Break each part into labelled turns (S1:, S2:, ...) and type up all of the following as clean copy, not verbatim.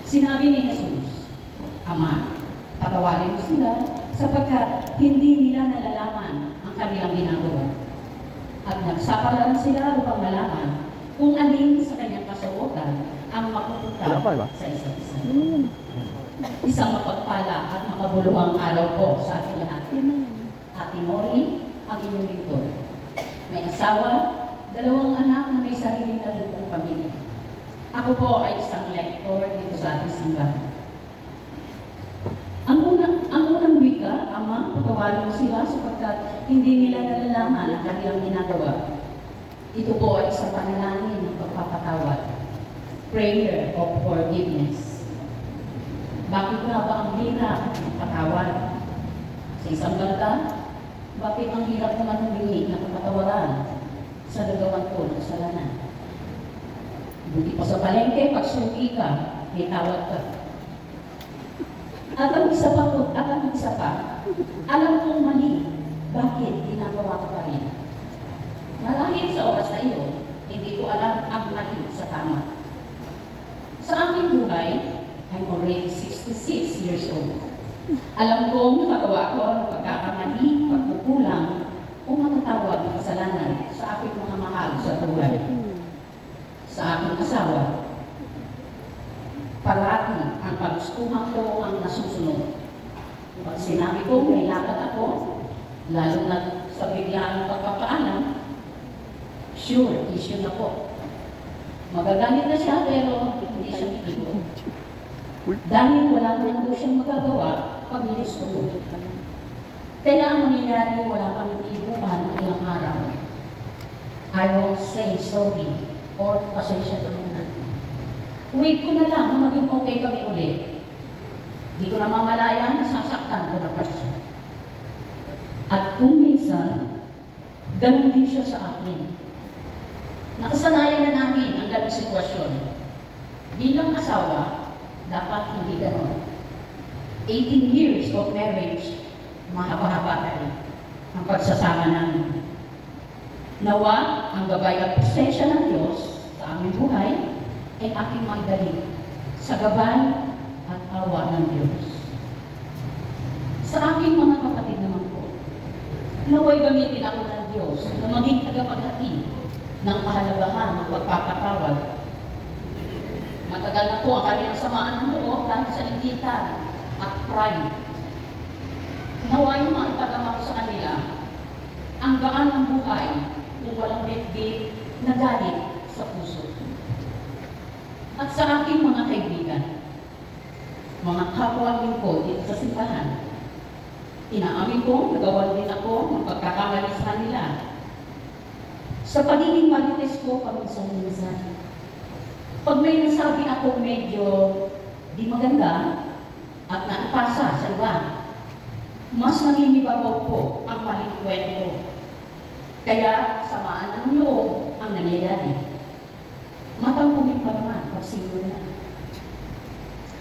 S1: Sinabi ni Jesus, Ama, patawarin mo sila sapagkat hindi nila nalalaman ang kanilang ginagawa. At nagsapalaran sila upang malaman kung alin sa kanyang kasuotan ang mapupunta sa isa't isa. Isang mapagpala at makabuluhang araw po sa ating lahat. Ate Mori, ang inyong lingkod. May asawa, 2 anak na may sariling na lupong pamilya. Ako po ay isang lektor dito sa ating simbahan. Ang unang wika, Ama, patawarin mo sila sapagkat hindi nila nalalaman ang kanilang ginagawa. Ito po ay isang panalangin ng pagpapatawad. Prayer of forgiveness. Bakit nga ba ang hirap ng patawad? Sa isang banda, bakit ang hirap naman humingi ng pagpatawaran sa nagawan ko ng kasalanan? Buti pa sa palengke, pag suki ka, may tawad ka. At ang isa pa, alam kong mali, bakit ginagawa ko pa rin? Marahil sa oras na iyo, hindi ko alam ang mali sa tama. Sa aking buhay, I'm already 66 years old. Alam kong magawa ko ang pagkakamali, pagkukulang, o matatawag ng kasalanan sa aking mga mahal sa buhay. Sa aking asawa, parati ang pagustuhan ko ang nasusunod. Pag sinabi ko may lakad ako, lalo na sa biglaang pagpapaalam, sure, issue na po. Magagalit na siya pero hindi siya ikigo. Dahil wala naman siyang magagawa pag nilusto ko. Kaya ang mangyayari wala kang ibukan ng ilang araw. I won't say sorry. Or pasensya na muna. Wait ko na lang na maging okay kami ulit. Di ko na mamalayan na sasaktan ko na person. At kung minsan, ganun din siya sa akin. Nakasanayan na namin ang ganung sitwasyon. Bilang asawa, dapat hindi ganun. 18 years of marriage, mahaba-haba na rin ang pagsasama namin. Nawa ang gabay at presensya ng Diyos sa aming buhay ay aking magdali sa gabay at awa ng Diyos. Sa aking mga kapatid naman po, naway gamitin ako ng Diyos na maging tagapaghatid ng kahalagahan ng pagpapatawad. Matagal na po ang kanilang samaan ng loob dahil sa ingitan at pride. Naway maipagama ko sa kanila ang gaan ng buhay kung walang bitbit na galit sa puso. At sa aking mga kaibigan, mga kapwa lingkod dito sa simbahan, inaamin ko, nagawan din ako ng pagkakamali sa kanila. Sa pagiging marites ko paminsan-minsan, pag may nasabi ako medyo di maganda at naipasa sa iba, mas naninibabaw po ang maling kwento. Kaya samaan ng loob ang nangyayari. Matangkumin pa naman pag siguro na.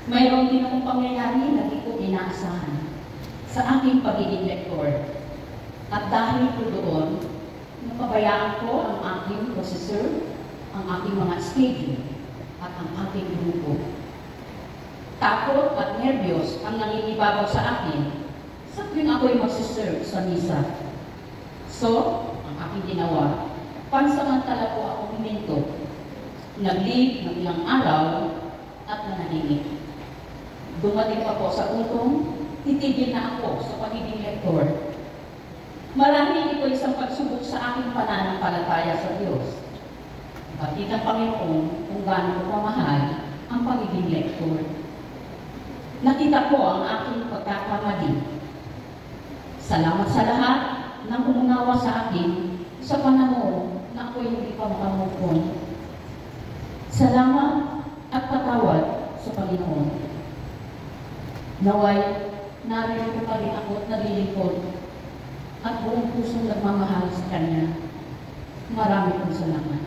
S1: Mayroon din akong pangyayari na di ko inaasahan sa aking pagiging lektor. At dahil po doon, napabayaan ko ang aking processor, ang aking mga schedule, at ang aking grupo. Takot at nervyos ang nangingibabaw sa akin sa tuwing ako'y magsiserve sa misa. So, ang aking ginawa, pansamantala po akong huminto, nag-leave ng ilang araw at nanahimik. Dumating pa po sa utong, titigil na ako sa pagiging lektor. Marahil ito isang pagsubok sa aking pananampalataya sa Diyos. Batid ang Panginoon kung gaano ko pamahal ang pagiging lektor. Nakita ko ang aking pagkakamali. Salamat sa lahat ng umunawa sa akin sa panahon na ako'y hindi pa makamukon. Salamat at patawad sa Panginoon. Naway, narito pa rin ako at naglilingkod at buong pusong nagmamahal sa Kanya. Marami pong salamat.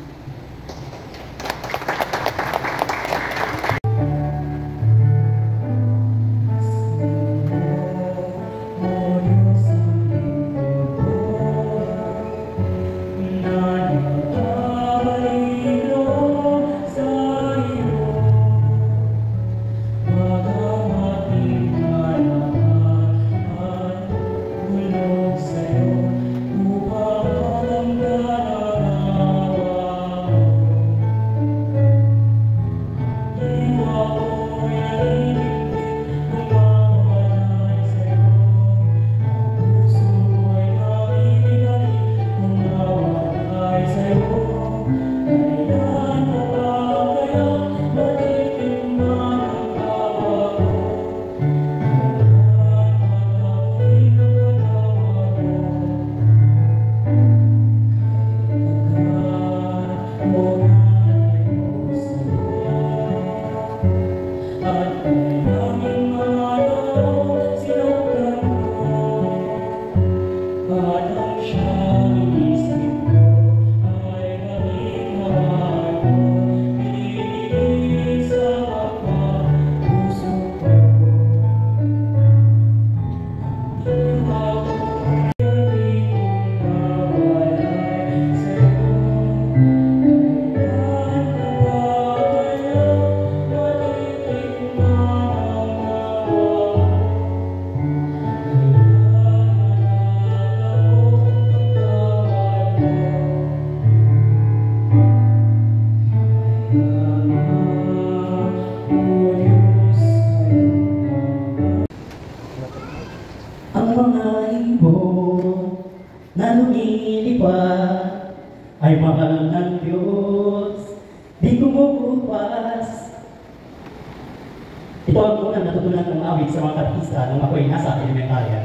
S2: Ito ang unang natutunan kong awit sa mga katekista nung ako'y nasa elementarya.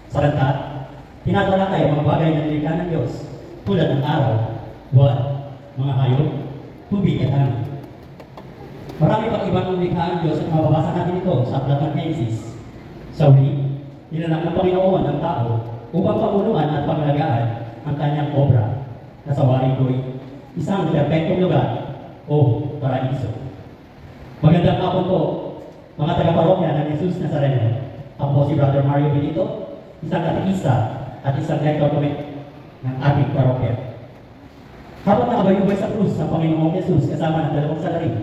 S2: Sa kanta, tinatalakay ang mga bagay na nilikha ng Diyos tulad ng araw, buwan, mga hayop, tubig at hangin. Marami pang ibang nilikha ang Diyos at mababasa natin ito sa aklat ng Genesis. Sa huli, nilanak ng Panginoon ang tao upang pamunuan at pangalagaan ang kanyang obra na sa wari ko'y isang perpektong lugar o paraiso. Magandang hapon po, mga taga-parokya ng Jesus Nazareno. Ako po si Brother Mario Benito, isang katekista at isang rector ng ating parokya. Habang nakabayubay sa krus ng Panginoong Jesus kasama ng dalawang salarin,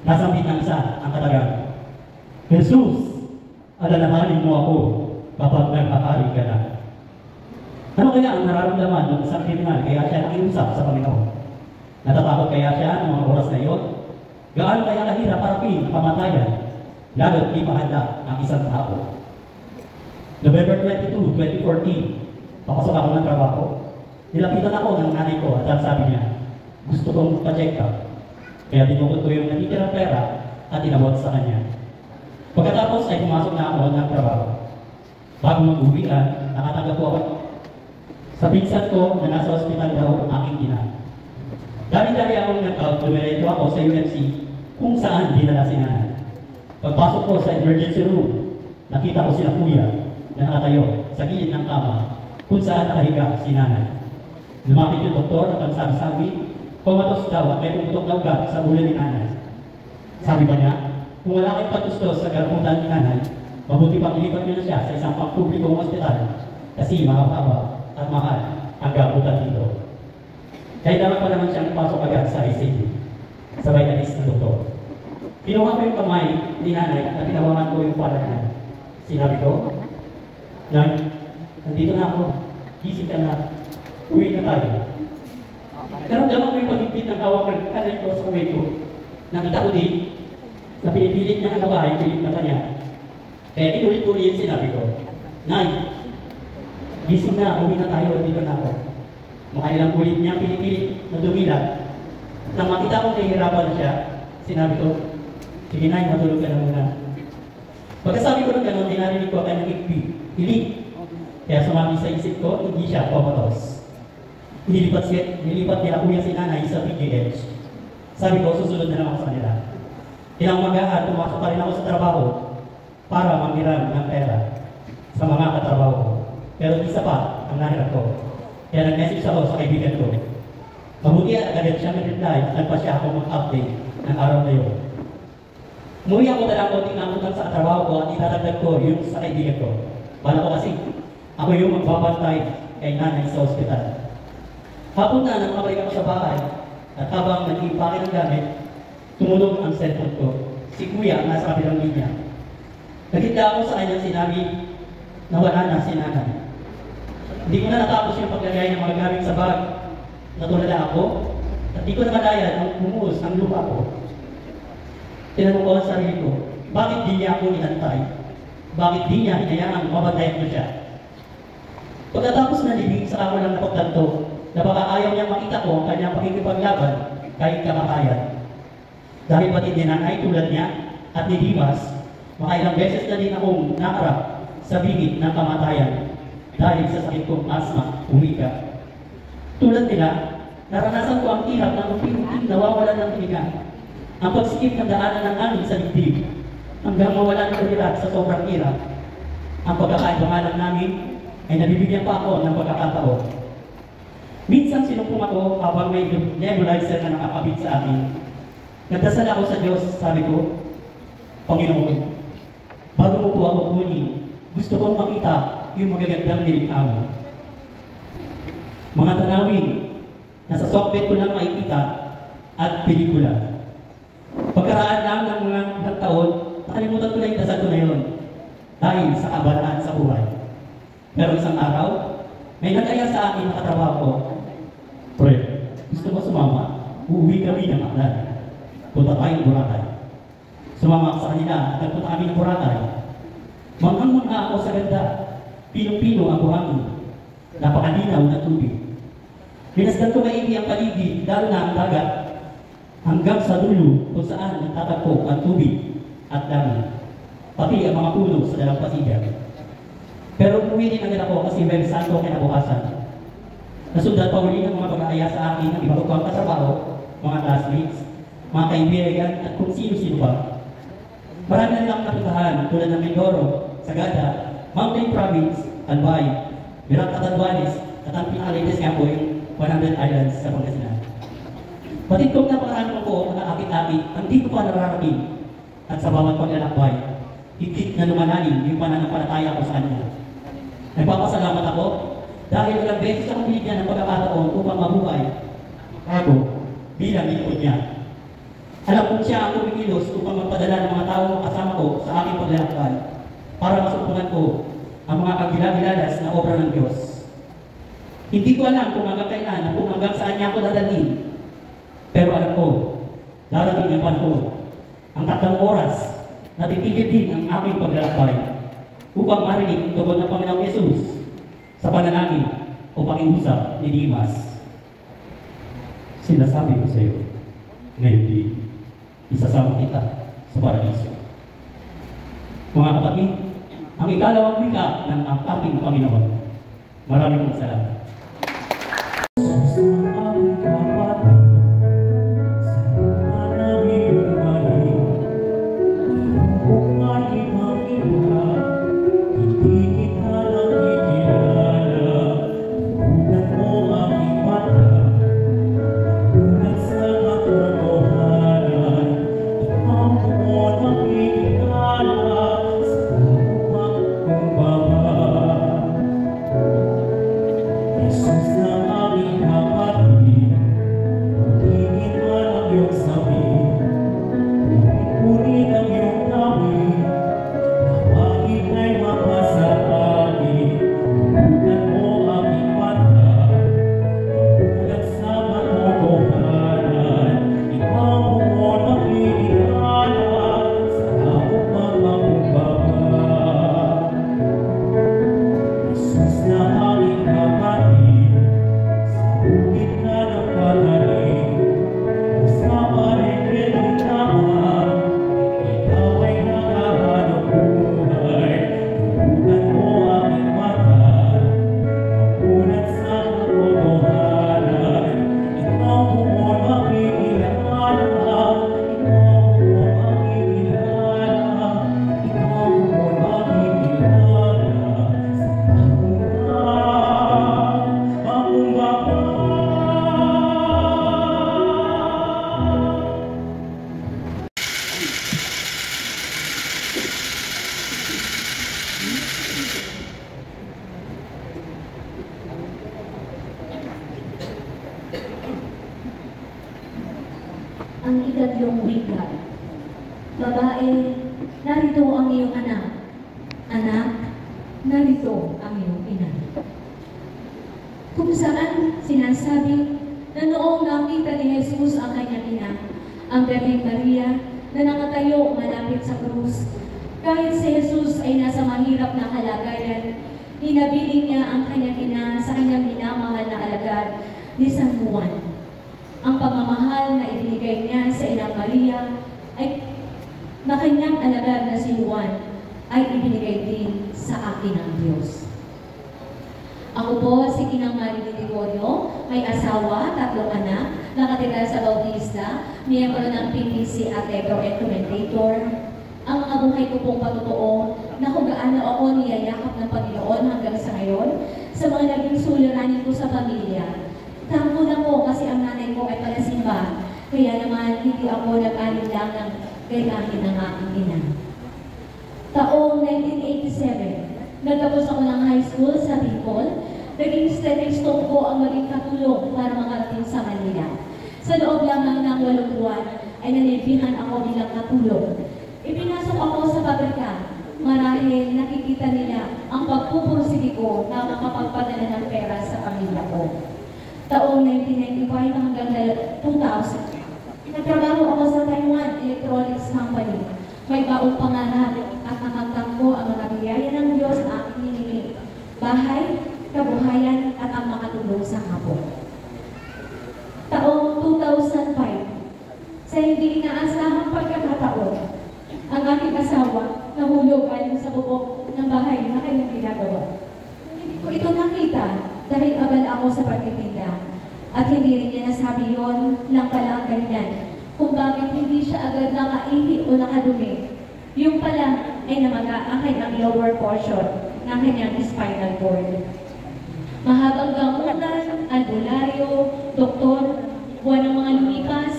S2: nasambit ng isa ang katagang, Jesus, alalahanin mo ako kapag nagpapari ka na. Ano kaya ang nararamdaman ng isang kriminal kaya siya nakiusap sa Panginoon? Natatakot kaya siya ng mga oras na iyon? Gaano kaya kahirap harapin ang kamatayan, lalo't di mahanda ang isang tao? November 22, 2014, papasok ako ng trabaho. Nilapitan ako ng nanay ko at sabi niya, gusto kong pa-check up. Kaya tinukot ko yung natitirang pera at inabot sa kanya. Pagkatapos ay pumasok na ako ng trabaho. Bago mag-uwian, nakatanggap ko ako sa pinsan ko na nasa ospital daw ang aking ina. Dali-dali akong nag-out, dumiretso ako sa UMC kung saan dinala si nanay. Pagpasok ko sa emergency room, nakita ko sila kuya na nakatayo sa gilid ng kama kung saan nakahiga si nanay. Lumapit yung doktor at ang sabi-sabi, kumatos daw at may pumutok na ugat sa ulo ni nanay. Sabi pa niya, kung wala kayong patustos sa garaputan ni nanay, mabuti pang ilipat niyo na siya sa isang pang-publikong ospital kasi mahaba at mahal ang gamutan dito. Kaya dapat pa naman siyang pasok agad sa ICU. Sabay alis ng doktor. Kinuha ko yung kamay ni nanay at tinawagan ko yung pala niya. Sinabi ko, Nay, nandito na ako. Gising ka na. Uwi na tayo. Karamdaman ko yung pagigpit ng hawak ng kanay ko sa uwi ko. Nakita ko din na pinipilit niya ang nabahay, pilit na kanya. Kaya inulit-ulit yung sinabi ko, Nay, gising na, uwi na tayo, dito na ako. Makailang ulit niya pinipilit na dumilat. Nang makita ko nahihirapan na siya, sinabi ko, sige Nay, matulog ka na muna. Pagkasabi ko ng gano'n, dinarinig ko ang kanyang hilig. Kaya sumami sa isip ko, hindi siya pumatos. Nilipat nila kuya si nanay sa PGH. Sabi ko, susunod na lang ako sa kanila. Ilang magahan, pumasok pa rin ako sa trabaho para manghiram ng pera sa mga katrabaho ko. Pero isa pa ang nahirap ko. Kaya nag-message ako sa kaibigan ko. Mabuti at agad siya nag-reply at nagpa siya ako mag-update ng araw na yun. Umuwi ako talang konting namutan sa trabaho ko at itatagdag ko yung sa kaibigan ko. Bala ko kasi, ako yung magbabantay kay nanay sa ospital. Hapon na nang makabalik ako sa bahay at habang nag-impake ng gamit, tumulong ang cellphone ko. Si kuya ang nasa kabilang linya. Nagkita ako sa kanyang sinabi na wala na si nanay. Hindi ko na natapos yung paglagay ng mga gamit sa bag. Natulala ako at di ko na malaya nang bumuhos ang lupa ko. Tinanong ko ang sarili ko, bakit di niya ako inantay? Bakit di niya hinayaan mabantayan ko siya? Pagkatapos na libing sa ako lang napagtanto na baka ayaw niyang makita ko ang kanyang pakikipaglaban kahit kamatayan. Dahil pati ni nanay tulad niya at ni Dimas, makailang beses na din akong nakarap sa bingit ng kamatayan dahil sa sakit kong asma, umika. Tulad nila, naranasan ko ang hirap ng unti-unting nawawalan ng hininga. Ang pagsikip ng daanan ng angin sa dibdib hanggang mawalan ng kanilat sa sobrang hirap. Ang pagkakaibangalan namin ay nabibigyan pa ako ng pagkakataon. Minsan sinumpong ako habang may nebulizer na nakakabit sa akin. Nagdasal ako sa Diyos, sabi ko, Panginoon, bago mo po ako kunin, gusto kong makita yung magagandang nilikha mo. Mga tanawin na sa software ko lang makikita at pelikula. Pagkaraan lang ng mga ilang taon, nakalimutan ko na yung dasal ko na yun dahil sa kabalaan sa buhay. Pero isang araw, may nagaya sa akin na katrabaho ko, Fred, gusto mo sumama? Uuwi kami ng Aklan. Punta tayo ng Boracay. Sumama ako sa kanila at nagpunta kami ng Boracay. Manghang-mangha ako sa ganda. Pinong-pino ang buhangin. Napakalinaw na tubig. Minasdan ko maigi ang paligid, lalo na ang dagat, hanggang sa dulo kung saan nagtatagpo ang tubig at langit, pati ang mga pulo sa dalampasigan. Pero umuwi din agad ako kasi very santo kinabukasan. Nasundan pa uli ng mga pag-aaya sa akin ng iba ko pang katrabaho, mga classmates, mga kaibigan at kung sino-sino pa. Marami na nilang napuntahan tulad ng Mindoro, Sagada, Mountain Province, Albay, Mirat Catanduanes at ang pinaka-latest nga po yung 100 Islands sa Pangasinan. Batid kong napakarami ko na akit-akit ang di ko pa nararating at sa bawat paglalakbay, higit na lumalalim yung pananampalataya ko sa kanya. Nagpapasalamat ako dahil ilang beses akong binigyan ng pagkakataon upang mabuhay ako bilang lingkod niya. Alam kong siya ang kumikilos upang magpadala ng mga taong kasama ko sa aking paglalakbay para masupungan ko ang mga kagilagilalas na obra ng Diyos. Hindi ko alam kung hanggang kailan o kung hanggang saan niya ako dadalhin. Pero alam ko, darating ang panahon, ang 3 oras na titigil din ang aking paglalakbay upang marinig ang tugon ng Panginoong Yesus sa panalangin o pakiusap ni Dimas. Sinasabi ko sa iyo, ngayon din, isasama kita sa paraiso. Mga kapatid, ang ikalawang wika ng ating Panginoon. Maraming salamat.
S3: Ang ikatlong wika. Babae, narito ang iyong anak. Anak, narito ang iyong ina. Kung saan sinasabi na noong nakita ni Jesus ang kanyang ina, ang Birheng Maria na nakatayo malapit sa krus, kahit si Jesus ay nasa mahirap na kalagayan, hinabiling niya ang kanyang ina sa kanyang minamahal na alagad ni San Juan. Ang pagmamahal na ibinigay niya sa Inang Maria ay na kanyang alagad na si Juan ay ibinigay din sa akin ng Diyos. Ako po si Inang Maria Gregorio, may asawa, 3 anak, nakatira sa Bautista, miyembro ng PPC at Ebro and commentator. Ang mga buhay ko pong patotoo na kung gaano ako niyayakap ng Panginoon hanggang sa ngayon sa mga naging suliranin ko sa pamilya. Tangko na po kasi ang nanay ko ay palasimba, kaya naman hindi ako nag-alinlangang gayahin ng aking ina. Taong 1987, nagtapos ako ng high school sa Bicol. Naging stepping stone ko ang maging katulong para makarating sa Manila. Sa loob lamang ng 8 buwan ay nanilbihan ako bilang katulong. Ipinasok ako sa pabrika marahil nakikita nila ang pagpupursige ko na makapagpadala ng pera sa pamilya ko. Taong 1995 hanggang 2000, nagtrabaho ako sa Taiwan Electronics Company. May baong pangarap at nakatangko ang mga biyaya ng Diyos na aking hiniling. Bahay, kabuhayan at ang makatulong sa kapwa. Taong 2005, sa hindi inaasahang pagkakataon, ang aking aking asawa nahulog ayon sa bubong ng bahay na kanyang ginagawa. Hindi ko ito nakita dahil abala ako sa pagtitinda. At hindi rin niya nasabi yon lang pala ang ganyan, kung bakit hindi siya agad nakaihi o nakadumi. Yung pala ay namaga ang kanyang lower portion ng kanyang spinal cord. Mahabang gamutan, albularyo, doktor, buwan ng mga lumikas,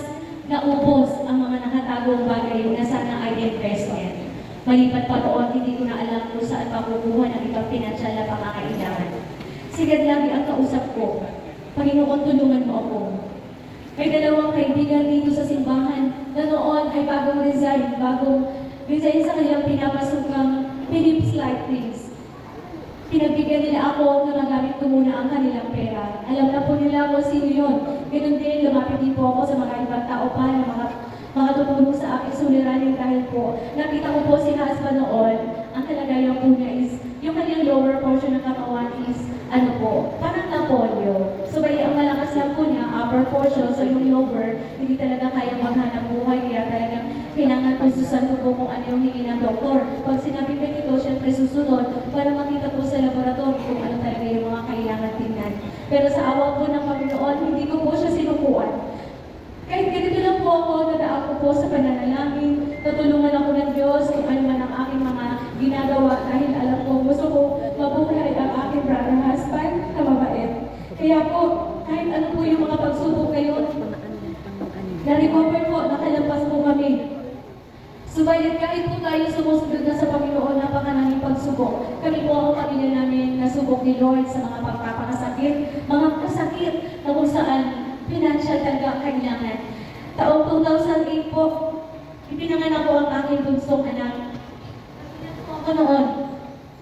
S3: naubos ang mga nakatagong bagay na sana ay investment. Malipat pa roon, hindi ko na alam kung saan pakukuha ng ibang pinansyal na pangangailangan. Sigad lagi ang kausap ko, Panginoon, tulungan mo ako. May dalawang kaibigan dito sa simbahan na noon ay bagong resign sa kanilang pinapasukang Philips Lightings. Pinagbigyan nila ako na magamit ko muna ang kanilang pera. Alam na po nila kung sino yun. Ganun din, lumapit din po ako sa mga ibang tao pa na mga tumulong sa aking suliranin dahil po nakita ko po si husband noon. Ang kalagayan po niya is yung kanyang lower portion ng katawan is parang napolyo. So bali ang malakas lang po niya, upper portion, so yung lower, hindi talaga kaya maghanap buhay, kaya talagang kailangan po susunod ko kung ano yung hingi ng doktor. Pag sinabi ko nito, syempre susunod para makita po sa laboratory kung ano talaga yung mga kailangan tingnan. Pero sa awa po ng Panginoon, hindi ko po siya sinukuan. Kahit ganito lang po ako, nadaan ko po sa pananalangin, natulungan ako ng Diyos kung ano man ang aking mga ginagawa dahil alam ko, gusto ko mabuhay ang aking brother husband na mabait. Kaya po, kahit ano po yung mga pagsubok ngayon, na-recover po, nakalampas po kami. Subalit kahit po tayo sumusunod na sa Panginoon na panganaming pagsubok, kami po ang pamilya namin nasubok ni Lord sa mga pagpapakasakit, mga kasakit na kung saan financial talaga kailangan. Taong 2008 po, ipinanganak ko ang aking bunsong anak. Ako noon,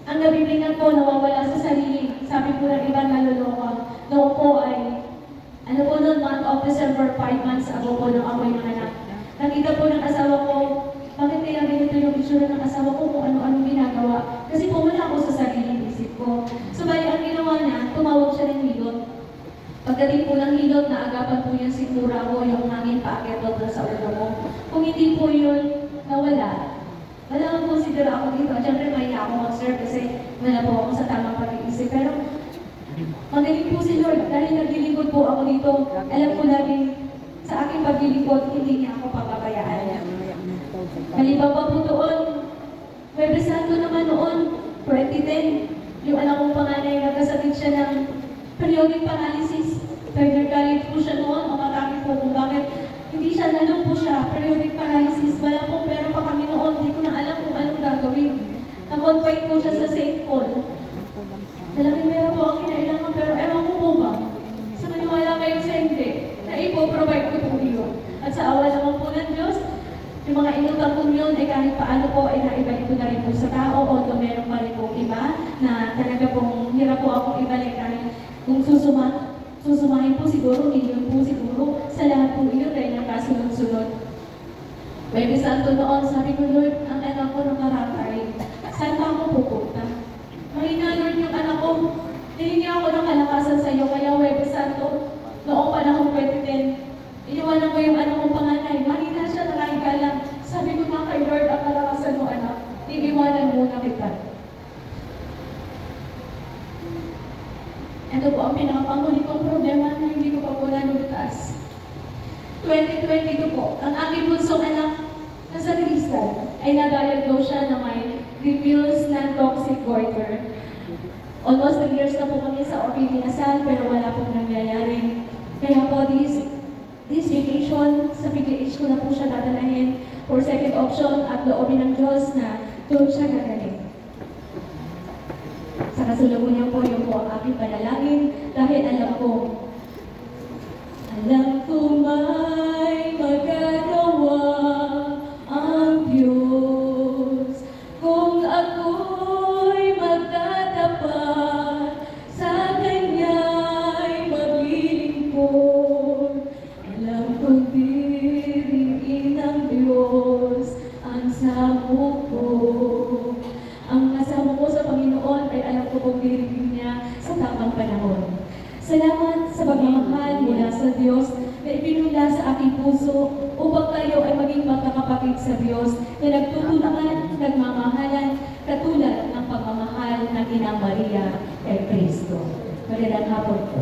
S3: ang nabibingan ko nawawala sa sarili. Sabi po ng ibang naluloko. Noon po ay, noon, month of December, 5 months ago po nung ako'y nanganak. Nakita po ng asawa ko, bakit kaya ganito yung itsura ng asawa ko kung ano-ano ginagawa? Kasi po wala ako sa sarili, isip ko. So bali, ang ginawa niya, tumawag siya ng hilot. Pagdating po ng hilot, naagapan po yung sikmura ko, yung hangin paakyat doon sa ulo ko. Kung hindi po yun nawala, wala akong consider ako dito. Siyempre, mahiya ako mag-serve kasi wala po ako sa tamang pag-iisip. Pero, magaling po si Lord. Dahil naglilingkod po ako dito, alam ko laging sa aking paglilingkod, hindi niya ako papabayaan. Maliban pa po doon, Huwebes Santo naman noon, 2010, yung anak kong panganay, nagkasakit siya ng periodic paralysis. Third po siya noon, o marami po kung bakit hindi siya nalong po siya, periodic paralysis. Wala pong pera pa kami noon, hindi ko na alam kung anong gagawin. Nag-confide po siya sa St. Paul. Talagang meron po ang kinailangan, pero ewan ko po ba? Sa maniwala kayo sa hindi, na ipo-provide ko po yun. At sa awa naman po ng Diyos, yung mga inutang ko yun, ay kahit paano po, ay naibalik ko na rin po sa tao, although meron pa rin po iba, na talaga pong hirap po akong ibalik dahil kung susumahin po siguro, milyon po siguro, sa lahat po yun dahil nagkasunod-sunod. Huwebes Santo noon, sabi ko, Lord, ang anak ko nakaratay. Saan pa ako pupunta? Mahina, Lord, yung anak ko. Hihingi ako ng kalakasan sa iyo, kaya Huwebes Santo, noong panahon 2010, iniwanan ko yung anak kong panganay. Mahina siya, nakahiga lang. Sabi ko na kay Lord, ang kalakasan mo, anak. Iiwanan muna kita. Ito po ang pinakapangulit kong problema na hindi ko pa po nalulutas. 2022 po, ang aking bunsong anak na sa Crystal ay na-diagnose siya na may diffuse non-toxic goiter. Almost 3 years na po kami sa OPD Asal pero wala pong nangyayari. Kaya po this vacation sa PGH ko na po siya dadalahin for second option at loobin ng Diyos na doon siya gagaling. Sa kasulubunyan po yung po ang aking panalangin dahil alam ko may magagawa ang Diyos kung ako'y magtatapat sa Kanya'y maglilingkod. Alam kong diriin ng Diyos ang samok ko. Ang kasama ko sa Panginoon ay alam ko kong diriin niya sa tamang panahon. Salamat sa pagmamahal mula sa Diyos na ipinula sa aking puso upang kayo ay maging magkakapatid sa Diyos na nagtutulungan, nagmamahalan, katulad ng pagmamahal ng Inang Maria kay Kristo. Magandang hapon po.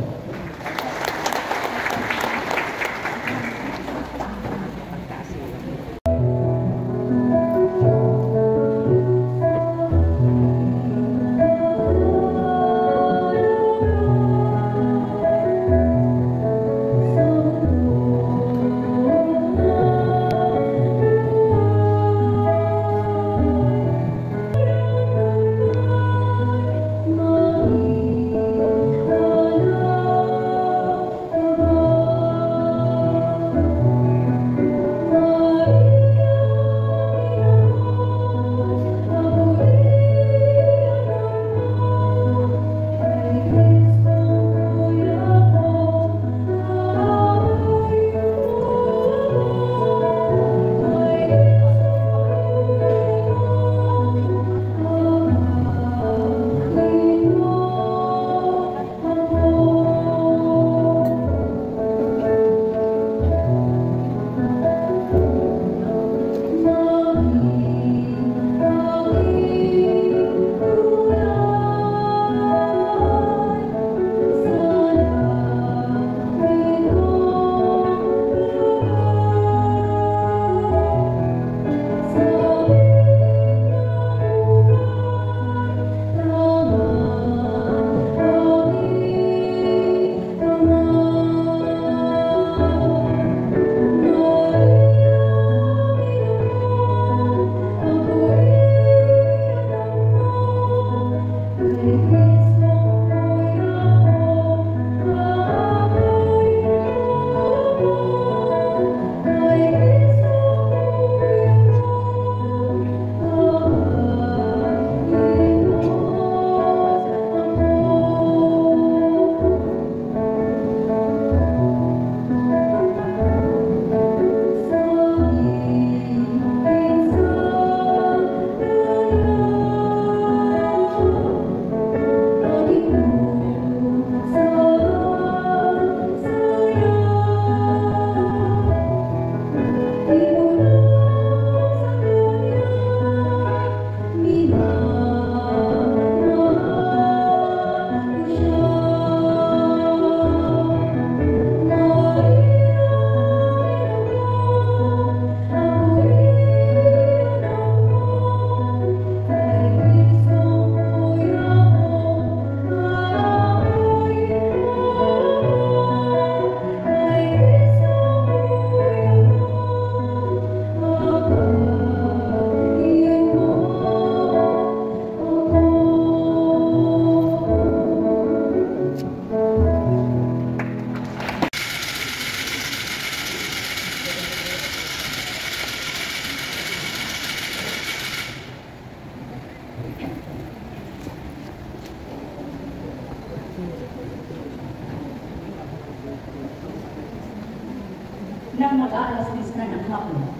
S1: Nang mag-aalas 10 na ng hapon,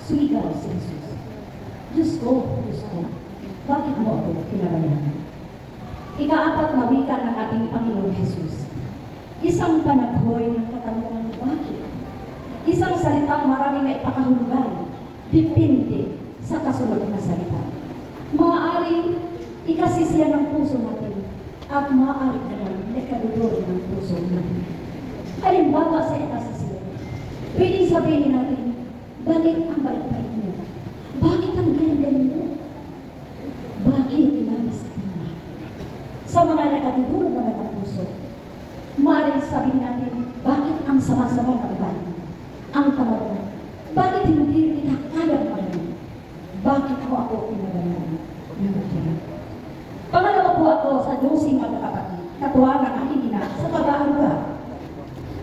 S1: sumigaw si Jesus. Diyos ko, bakit mo ako pinarayan? Ika-4 na wika ng ating Panginoon Jesus. Isang panaghoy ng katanungan, bakit? Isang salitang marami na ipakahulugan, depende sa kasunod na salita. Maaaring ikasisiya ng puso natin at maaaring naman ikadudor ng puso natin. Halimbawa sa ikasisiya, pwedeng sabihin natin, bakit ang bait-bait mo? Bakit ang ganyan mo? Bakit inalis ka na? Sa mga nakatutulog na ng puso, maaaring sabihin natin, bakit ang sama-sama ng iba? Ang tamaran. Bakit hindi kita kayang magaling? Bakit mo ako pinagalan? Pangalawa po ako sa 12 mga kapatid, katuwa ng aking ina sa pag-aaruga.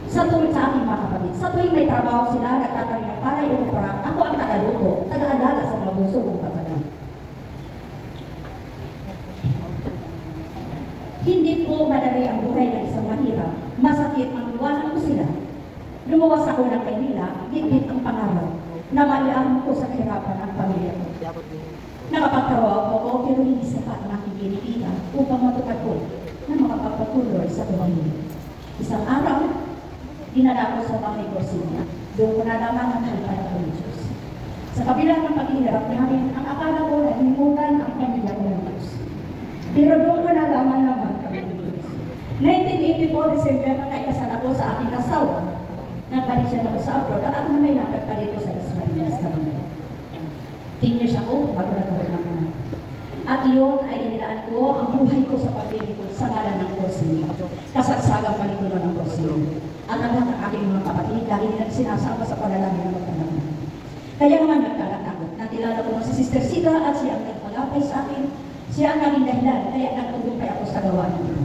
S1: Sa tuwing sa aking mga kapatid, sa tuwing may trabaho sila, nagtatabi ng palay o parang ako ang tagaluto, taga-alala sa mga buso kong kapatid. Hindi po madali ang buhay ng isang mahirap. Masakit ang iwanan ko sila. Lumuwas ako ng Kaynila, gigit ang pangarap na maliang ko sa kahirapan ang pamilya ko. Nakapagtrabaho ako pero hindi sapat ang aking kinikita upang matupad ko na makapagpatuloy sa buhay. Isang araw, dinala ko sa bahay ko sila.
S4: Doon ko nalaman ang halipan ko ng Diyos. Sa kabila ng paghihirap namin, ang akala ko na hinimutan ang pamilya ko ng Diyos. Pero doon ko nalaman naman kami ng Diyos. 1984 December na naikasal ako sa aking asawa. Nagbalik siya na ako sa abroad at ako na may nakagpa dito sa Israel sa Manila. 10 years ako bago nagkaroon ng anak. At yun ay inilaan ko ang buhay ko sa paglilingkod sa ngalan ng Porcino. Kasagsagang palikulo ng Porcino. At ang lahat ng aking mga kapatid, lagi nilang sinasama sa panalangin ng magpanaman. Kaya naman nagkakatakot. Nakilala ko si Sister Sita at siya ang nagpagapay sa akin. Siya ang naging dahilan, kaya nagtugumpay ako sa gawa ng ito.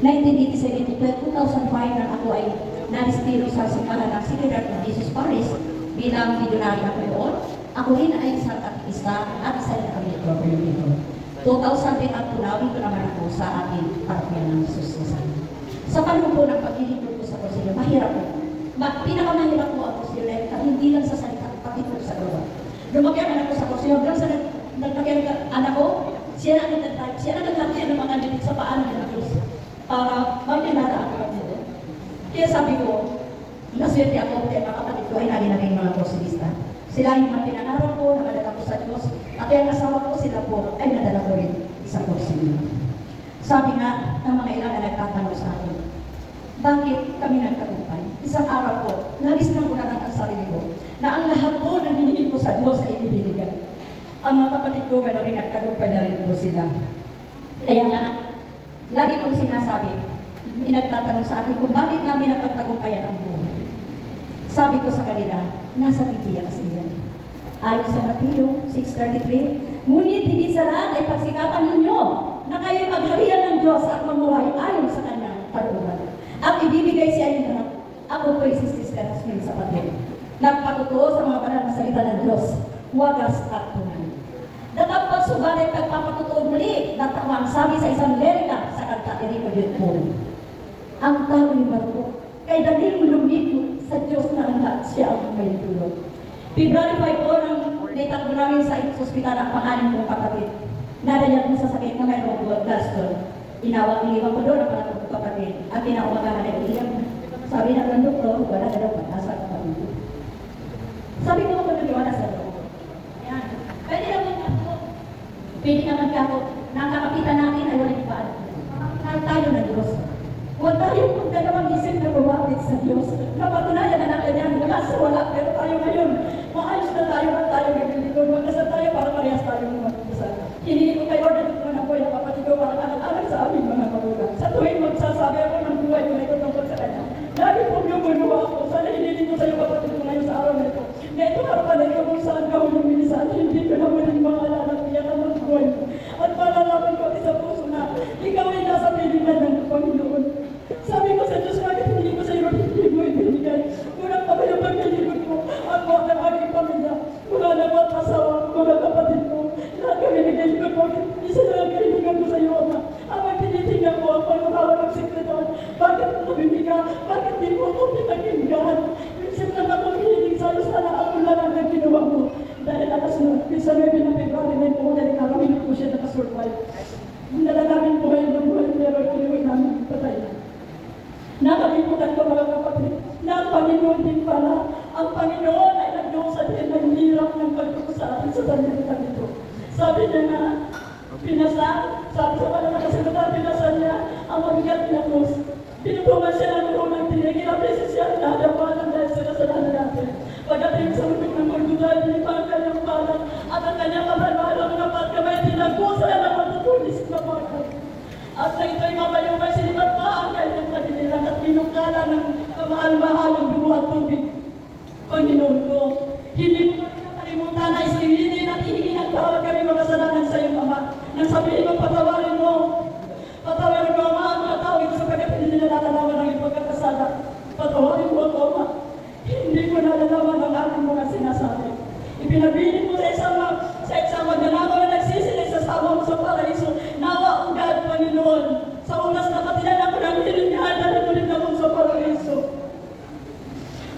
S4: 1987 to 2005 nang ako ay naristiro sa simbahan ng Secretary of Jesus Paris bilang milyonaryo ako noon. Ako rin ay isang katikista at isa rin kami ito. 2010 at tunawin ko naman ako sa ating parokya ng Jesus na sana. Sa panahon po ng paglilingkod ko sa Porcino, mahirap po. Pinakamahirap po ang Porcino at hindi lang sa salita, pati po sa gawa. Lumaki ang anak ko sa Porcino, hanggang sa nagpaki ang anak ko, siya na nagtataya ng mga libig sa paan ng Diyos para magpinara ako ang Diyos. Kaya sabi ko, naswerte ako kaya mga kapatid ko ay naging mga Porcinista. Sila yung mga pinangarap ko, nakadala ko sa Diyos, at yung asawa ko, sila po ay nadala ko rin sa Porcino. Sabi nga ng mga ilang na nagtatanong sa akin, bakit kami nagtagumpay? Isang araw po, nalis na ko na ang sarili ko, na ang lahat po na hinihingin ko sa Diyos ay ibibigay. Ang mga kapatid ko, gano'n rin nagtagumpay na rin po sila. Kaya nga, lagi kong sinasabi, nagtatanong sa akin kung bakit namin napagtagumpayan ang buhay. Sabi ko sa kanila, nasa Biblia kasi yan. Ayon sa Mateo 6:33, ngunit hindi sa lahat ay pagsikapan ninyo na kayo magharian ng Diyos at mamuhay ayon sa kanyang karuhan. Ang ibibigay siya inyo na ako po si Sister Asmin sa pagod. Nagpatutuo sa mga banal na salita ng Diyos, wagas at tunay. Datapot subalit nagpapatutuo muli, natawang sabi sa isang lerika sa kanta ni Rico Dutton. Ang tao'y marupok, kay daling lumiko sa Diyos na ang lahat siya ang may tulog. February 5 po nang naitagpo namin sa ospital ang pangalan kong kapatid. Nadayag mo sa sakit na mayroong gallstone. Iniwan ko doon ang pangalan kong kapatid. At pinaumagahan ay ilang. Sabi ng doktor, wala na daw pag-asa ang kapatid. Sabi ko ako nag-iwala sa doktor. Ayan. Pwede naman ako. Pwede naman ako. Nakakapitan natin ay walang ipaan. Tayo ng Diyos. Huwag tayong magdalawang isip na lumapit sa Diyos. Napatunayan na natin yan mula sa wala. Pero tayo ngayon, maayos na tayo at tayo gagalito. Magkasal tayo para parehas tayo magkasal. Hindi ko kayo na dito na po yung kapatid ko para anak-anak sa aming mga magulang. Sa tuwing magsasabi ako ng buhay ko na ito tungkol sa kanya. Lagi pong lumuluwa ako. Sana hiniling ko sa iyo kapatid ko ngayon sa araw na ito. Na ito harapan na kung saan ka humili sa atin. Hindi ko na muling maalala at iyakan ng buhay ko. At malalaman ko sa puso na ikaw ay nasa pilihan ng Panginoon. Sabi ko sa Diyos, bakit hindi ko sa iyo hindi mo ibinigay? Ngunang pa kayo pagkilipod ko, ang mga ng aking pamilya, mga namat asawa, mga kapatid ko, lahat kami nagkilipod ko, isa na lang kaibigan ko sa iyo, Ama. Ama, tinitingnan ko ang pangalawa ng sekretar. Bakit nabibig ka? Bakit di mo ako pinakinggan? Minsan lang ako hiniling sa iyo, sana ako lang ang nagkinawa mo. Dahil alas na, minsan may pinapigari na yung mga nagkakaroon ko siya nakasurvive. Nalalamin po kayo ng buhay, pero kiniwag namin patay na. Nakalimutan ko mga kapatid, na ang Panginoon din pala. Ang Panginoon ay nagdusa din ng hirap ng pagtuko sa atin sa salita nito. Sabi niya na, pinasal, sabi sa mga nakasagutan, pinasal niya ang mabigat na krus. Pinupungan siya ng urunang tinig, ilang beses siya nadapanan dahil sa kasalanan natin. Pagdating sa ulit ng Golgotha, dinipa ang kanyang palang at ang kanyang kabalbalang na pagkamay, tinagpusa na matutulis na pagkat. At sa ito'y mamayumay sinipat pa ang kanyang kanilang at pinukala ng kamahal-mahalang dugo at tubig. Panginoon ko, hindi mo kami nakalimutan na isilinin at hihingin ang tawag kami makasalanan sa iyong Ama. Nang sabihin mo, patawarin mo. Patawarin mo, Ama, ang mga tao ito sapagkat hindi nila nalalaman ang iyong pagkakasala. Patawarin mo ako, Ama. Hindi ko nalalaman ang aking mga sinasabi. Ipinabilin mo sa isang magnanakaw na nagsisilay sa sama mo sa paraiso. Nawa ang God, Panginoon. Sa unas na katilan ako ng hilingahan, dahil ulit akong sa paraiso.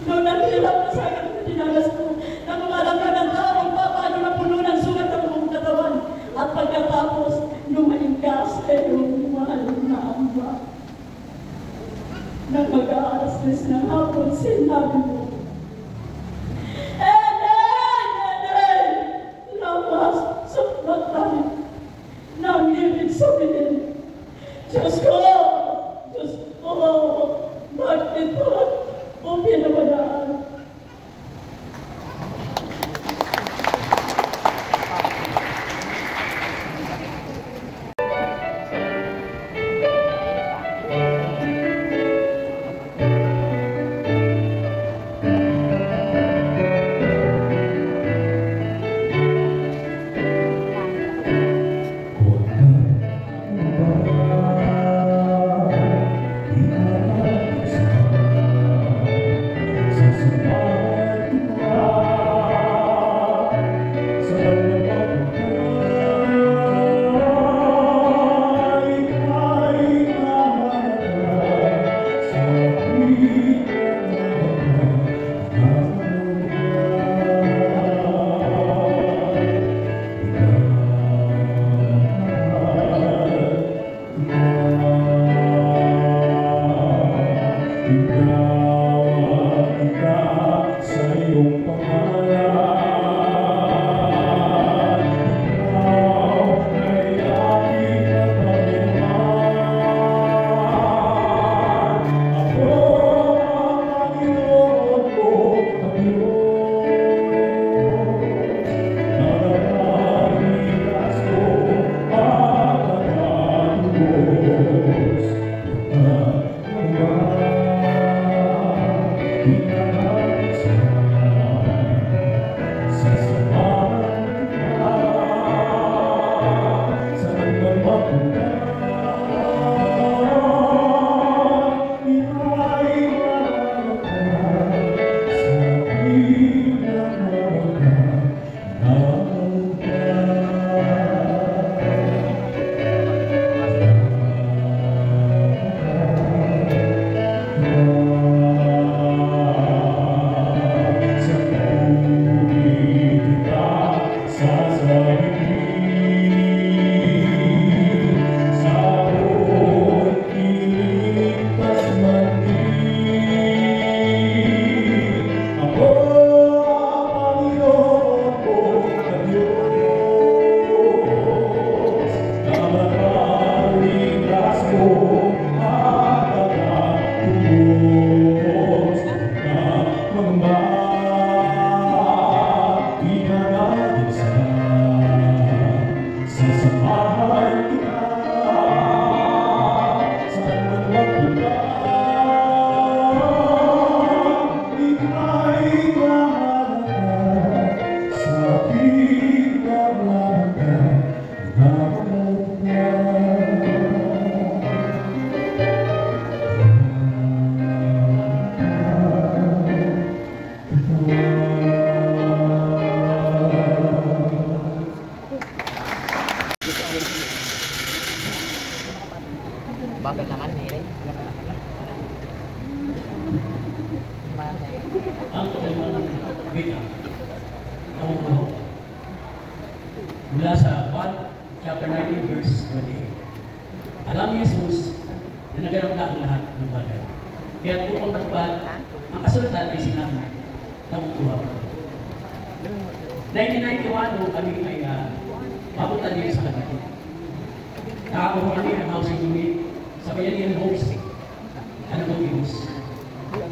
S4: Noong naghihirap na sa akin, dinalas ko, na kumalamang ng tao ang paano na puno ng sugat ang buong katawan. At pagkatapos, lumaing ka sa iyong mahal na Ama. Nang mag-aalas ng hapon, sinabi mo,
S5: Bakit naman eh?
S2: Ang problema ng wika, mula sa 1 chapter 19 verse 28. Alam ni Jesus na nagkaroon na ang lahat ng bagay. Kaya upang matupad, ang kasulatan ay sinabi ng tuwa. 1991 nung kami ay mapunta din sa kanila. Nakakuha kami ng housing unit sa Bayanihan Homes. Ano bang news?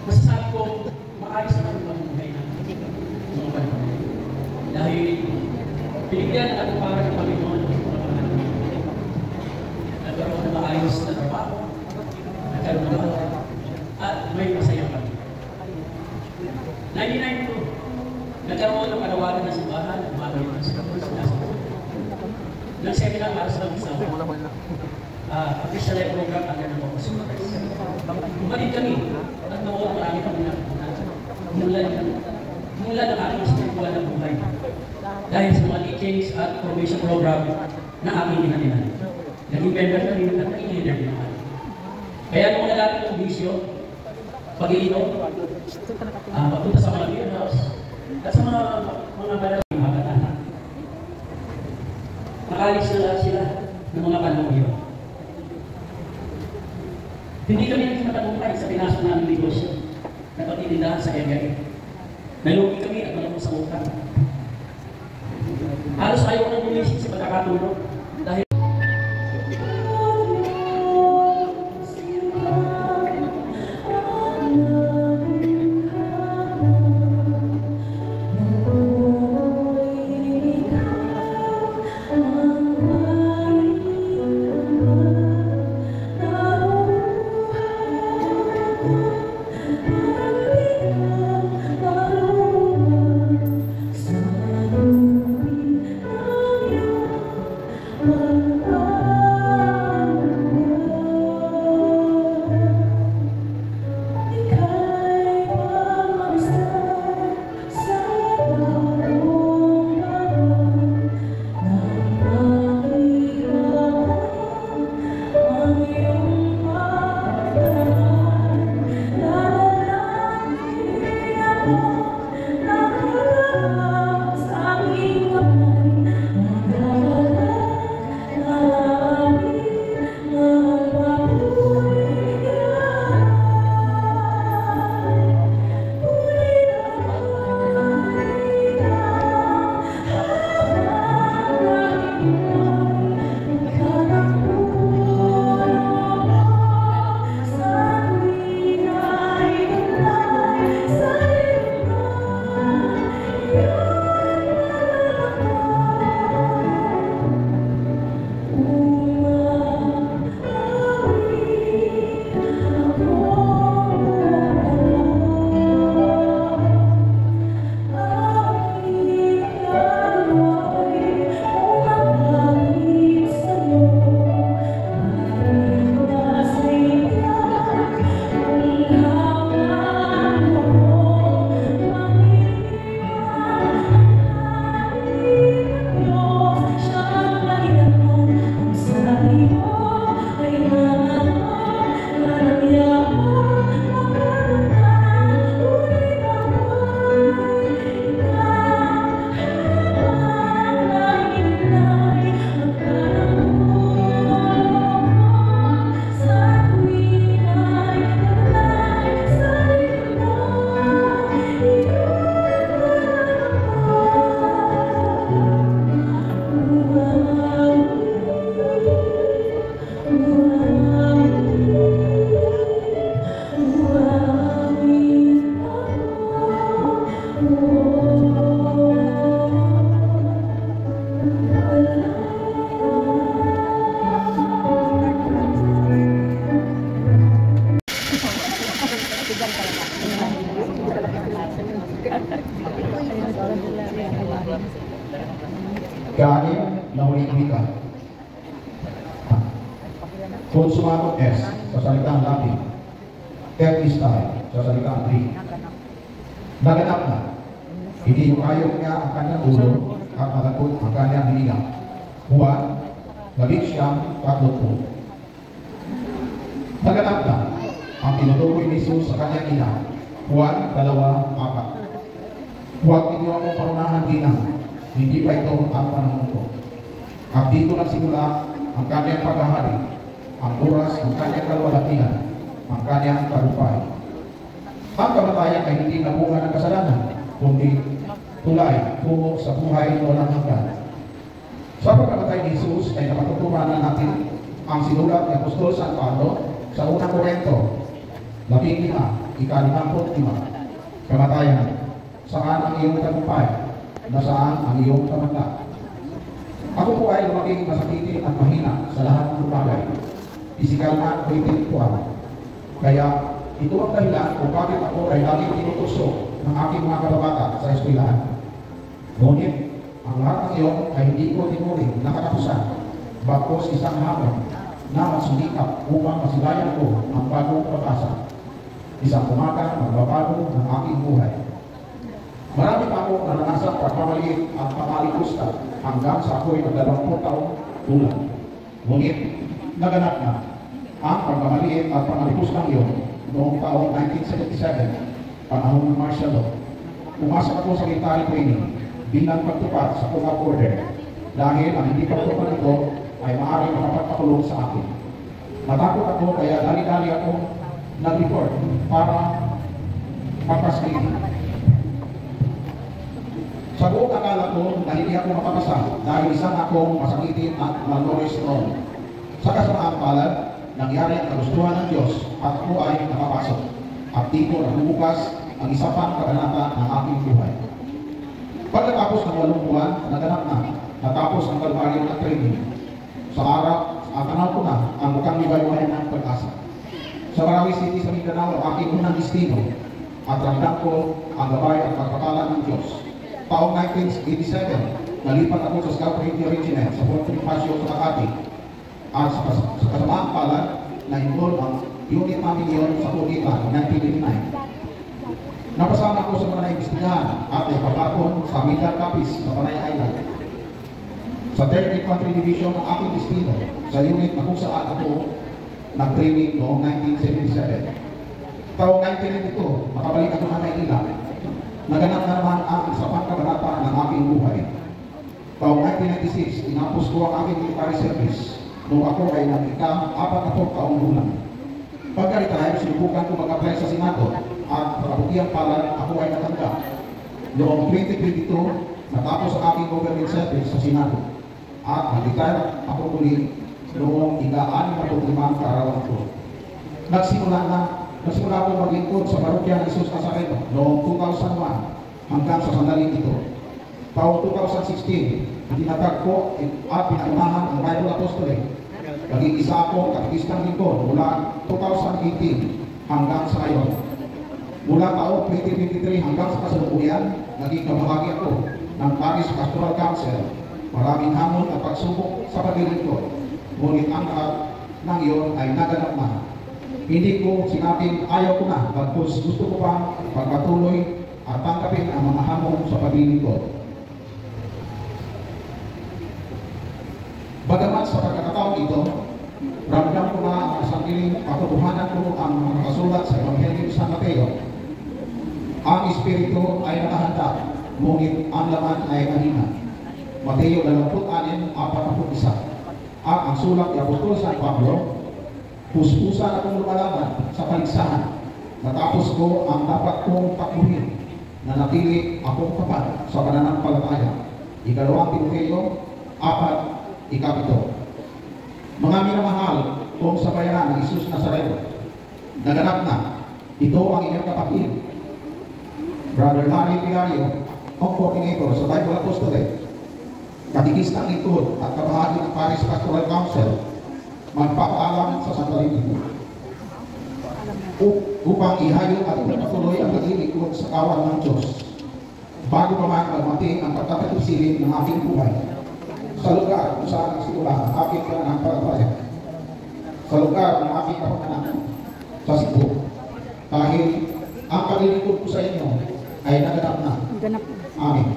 S2: Masasabi ko, maayos na kami mamuhay ng mga panahon. Dahil binigyan at para ng Panginoon ng mga panahon. Nagkaroon ng maayos na trabaho, nagkaroon ng mga at may masayang kami. 1992, nagkaroon ng kanawagan ng simbahan at mga kailangan sa nag-seminar para sa isang official program ang ganang mga supervise. Bumalik kami at noon marami kami mula ng aking spiritual na buhay dahil sa mga teachings at formation program na aking ginanilan. Naging member kami at naging leader din naman. Kaya nung nalalapit ng bisyo, pag-iinom, pagpunta sa mga beer house, at sa mga malaking makatana. Nakalis na sila ng mga panahon yun. Hindi kami nagkatagumpay sa pinasok namin negosyo na pagtitindahan sa area. Nalugi kami at malamang sa utang. Halos ayaw ko nang bumisik sa pagkakatulog dahil
S5: Ika-6 na huling wika. Consumatum est sa salitang Latin. Tetelestai sa salitang Greek. Naganap na. Hindi yung ayok niya ang kanyang ulo at malagkot ang kanyang hininga. Juan 11:30. Naganap na ang tinutukoy ni Jesus sa kanyang ina. Juan 2:4. Huwag ninyo akong parunahan ginang, hindi pa ito ang panahon ko. At dito nagsimula ang kanyang paghahari, ang oras ng kanyang kalwalhatian, ang kanyang tagumpay. Ang kamatayan ay hindi nabunga ng kasalanan, kundi tulay tungo sa buhay walang hanggan. Sa pagkamatay ni Jesus ay napatutuhanan natin ang sinulat ni Apostol San Pablo sa unang Korento 15:55. Kamatayan, saan ang iyong tagumpay? Nasaan ang iyong kamangka? Ako po ay lumaging masakitin at mahina sa lahat ng bagay, pisikal at intelektual. Kaya ito ang dahilan kung bakit ako ay laging tinutusok ng aking mga kababata sa eskwelahan. Ngunit ang lahat ng iyon ay hindi ko tinuring na katapusan, bagkos isang hamon na masumikap upang masilayan ko ang bagong pag-asa. Isang umaga magbabago ng aking buhay. Marami pa akong naranasang pagpamaliit at pangalikusta hanggang sa ako'y 20 taong gulang. Ngunit naganap na ang pagpamaliit at pangalikustang iyon noong taong 1977, panahon ng martial law. Pumasok ako sa military training bilang pagtupad sa Command Order dahil ang hindi pagtupad nito ay maaaring makapagpakulong sa akin. Natakot ako kaya dali-dali ako nag-report para magpaskili. Sa buong akala ko na hindi ako makapasa dahil isang akong masakitin at malnourished noon. Sa kasamaang palad, nangyari ang kagustuhan ng Diyos at ako ay nakapasok. At dito nagbubukas ang isa pang kabanata ng aking buhay. Pagkatapos ng 8 buwan, naganap na, natapos ang kalbaryo ng training. Sa araw, tanaw ko na ang bukang libaywayan ng pag-asa. Sa Marawi City sa Mindanao, ang aking unang destino at ramdam ko ang gabay at pagpapala ng Diyos. Taong 1987, nalipat ako sa Scout Radio Regiment sa Fort Bonifacio sa Makati. At sa kasamaang palad, na-involve ang unit namin yun sa Pulitan noong 1989. Napasama ko sa mga naimbestigahan at naipapakon sa Midland Capiz sa Panay Island. Sa 3rd Infantry Division ng aking destino sa unit na kung saan ako nag-training noong 1977. Taong 1992, makabalik ako na Maynila. Naganap na naman ang isa pang kabanata ng aking buhay. Taong 1996, tinapos ko ang aking military service noong ako ay nag-40 taong gulang. Pagka-retire, sinubukan ko mag-apply sa Senado at pagkabutiang palad ako ay natanggap. Noong 2022, natapos ang aking government service sa Senado at nag-retire ako muli noong ika-65 kaarawan ko. Nagsimula ako maglingkod sa parokya ng Jesus Nazareno noong 2001 hanggang sa sandaling ito. Taong 2016, itinatag ko at pinaunahan ang Bible Apostolate. Naging isa akong katikistang lingkod mula 2018 hanggang sa ngayon. Mula taong 2023 hanggang sa kasalukuyan, naging kabahagi ako ng Paris Pastoral Council. Maraming hamon at pagsubok sa paglilingkod. Ngunit ang lahat ng iyon ay naganap na. Hindi ko sinabing ayaw ko na, bagkus gusto ko pang pagpatuloy at tangkapin ang mga hamon sa paglilingkod. Bagamat sa pagkakataon ito, ramdam ko na ang sariling katotohanan ko ang mga kasulat sa Ebanghelyo San Mateo. Ang Espiritu ay nakahanda, ngunit ang laman ay mahina. Mateo 26:41. At ang sulat ni Apostol San Pablo, puspusan akong lumalaban sa paligsahan. Natapos ko ang dapat kong takbuhin, na natili akong tapat sa pananampalataya. Ikalawang Timoteo 4:7. Mga minamahal kung sa bayaran ng Jesus Nazareno, naganap na, ito ang inyong kapatid, Brother Harry Pilario, ang coordinator sa Bible Apostolate, katikistang lingkod at kabahagi ng Paris Pastoral Council, magpapaalam sa sandaling ito upang ihayo at ipagpatuloy ang paglilingkod sa kawan ng Diyos bago pa man magmating ang pagtatapusilin ng aking buhay. sa lugar kung saan nagsimula ang aking pananampalataya, sa lugar ng aking kapakanan sa Cebu, dahil ang paglilingkod ko sa inyo ay naganap na. Amen.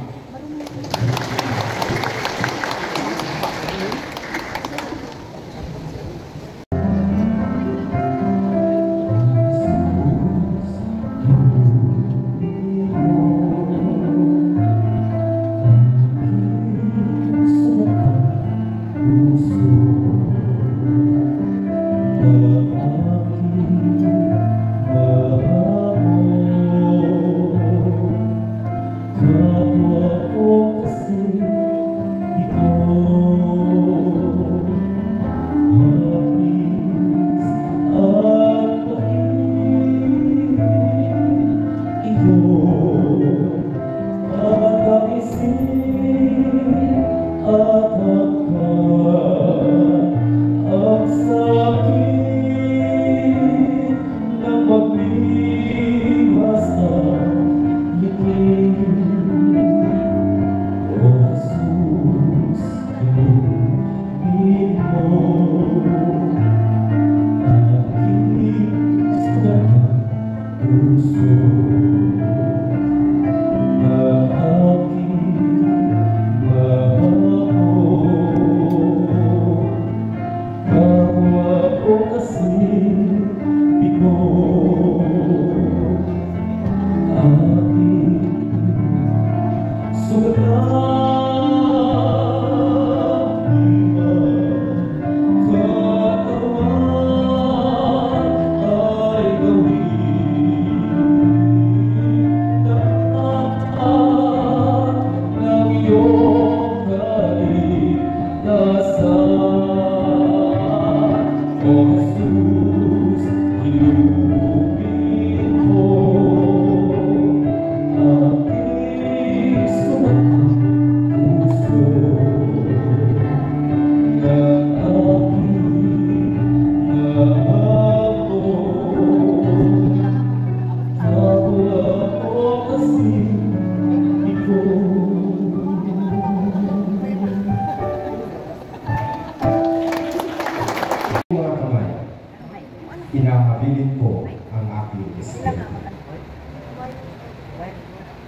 S6: Pinahabilin ko ang aking espiritu.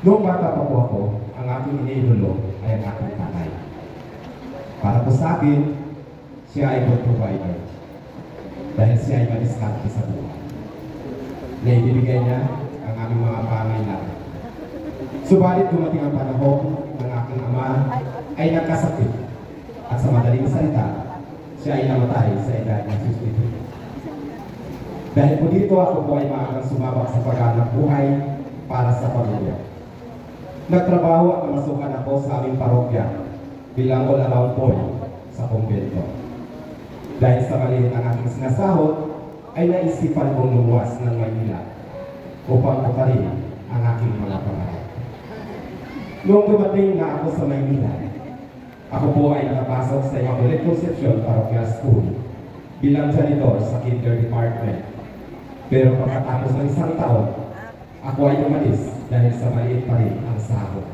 S6: Noong bata pa po ako, ang aking iniidolo ay ang aking tatay. Para po sa akin, siya ay God provider. Dahil siya ay madiskarte sa buhay. Naibibigay niya ang aming mga pangailangan. Subalit dumating ang panahon ng aking ama ay nagkasakit. At sa madaling salita, siya ay namatay sa edad ng 52. Dahil po dito ako po ay maagang sumabak sa paghanap buhay para sa pamilya. Nagtrabaho at namasukan ako sa aming parokya bilang all-around boy sa kumbento. Dahil sa maliit ang aking sinasahod, ay naisipan kong lumuwas ng Maynila upang putarin ang aking mga pangarap. Noong dumating na ako sa Maynila, ako po ay nakapasok sa Immaculate Conception Parochial School bilang janitor sa Kinder Department. Pero pagkatapos ng isang taon, ako ay umalis dahil sa maliit pa rin ang sahod.